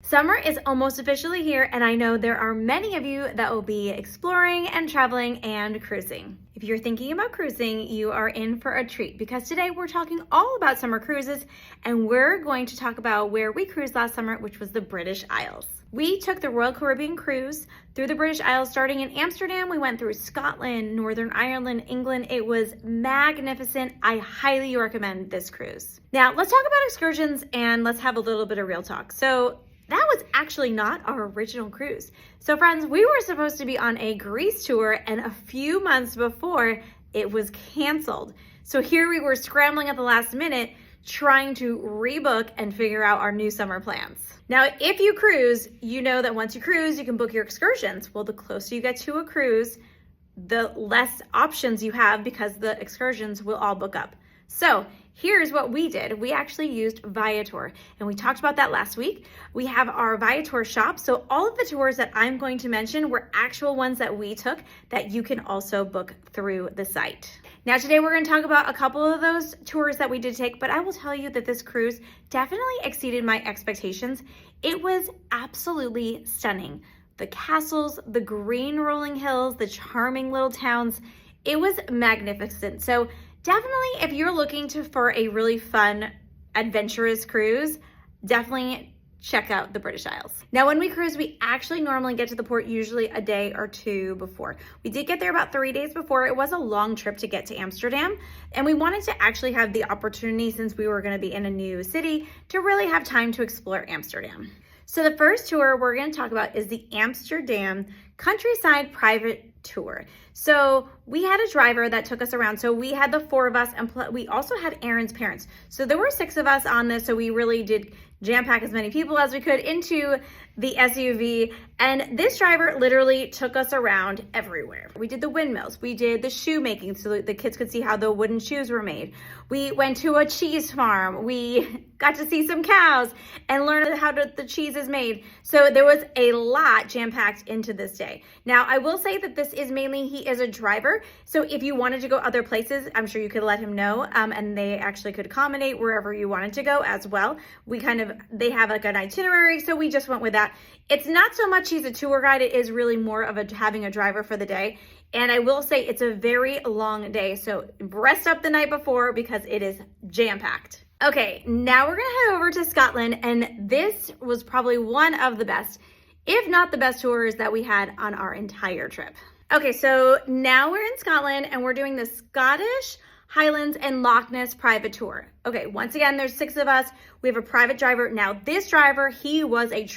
Summer is almost officially here, and I know there are many of you that will be exploring and traveling and cruising. If you're thinking about cruising, you are in for a treat because today we're talking all about summer cruises, and we're going to talk about where we cruised last summer, which was the British Isles. We took the Royal Caribbean cruise through the British Isles starting in Amsterdam. We went through Scotland, Northern Ireland, England. It was magnificent. I highly recommend this cruise. Now, let's talk about excursions and let's have a little bit of real talk. So that was actually not our original cruise. So friends, we were supposed to be on a Greece tour, and a few months before it was canceled. So here we were scrambling at the last minute, trying to rebook and figure out our new summer plans. Now, if you cruise, you know that once you cruise, you can book your excursions. Well, the closer you get to a cruise, the less options you have because the excursions will all book up. So here's what we did. We actually used Viator, and we talked about that last week. We have our Viator shop. So all of the tours that I'm going to mention were actual ones that we took that you can also book through the site. Now today we're going to talk about a couple of those tours that we did take, but I will tell you that this cruise definitely exceeded my expectations. It was absolutely stunning. The castles, the green rolling hills, the charming little towns. It was magnificent. So definitely, if you're looking for a really fun, adventurous cruise, definitely check out the British Isles. Now, when we cruise, we actually normally get to the port usually a day or two before. We did get there about 3 days before. It was a long trip to get to Amsterdam, and we wanted to actually have the opportunity, since we were going to be in a new city, to really have time to explore Amsterdam. So the first tour we're going to talk about is the Amsterdam Countryside Private Tour. So we had a driver that took us around. So we had the 4 of us, and we also had Aaron's parents. So there were 6 of us on this. So we really did jam pack as many people as we could into the SUV. And this driver literally took us around everywhere. We did the windmills. We did the shoemaking so that the kids could see how the wooden shoes were made. We went to a cheese farm. We got to see some cows and learn how the cheese is made. So there was a lot jam packed into this day. Now, I will say that this is mainly, he is a driver. So if you wanted to go other places, I'm sure you could let him know. And they actually could accommodate wherever you wanted to go as well. They have like an itinerary. So we just went with that. It's not so much he's a tour guide. It is really more of having a driver for the day. And I will say it's a very long day. So rest up the night before because it is jam packed. Okay, now we're gonna head over to Scotland, and this was probably one of the best, if not the best tours that we had on our entire trip. Okay, so now we're in Scotland and we're doing the Scottish Highlands and Loch Ness private tour. Okay, once again, there's 6 of us. We have a private driver. Now this driver, he was a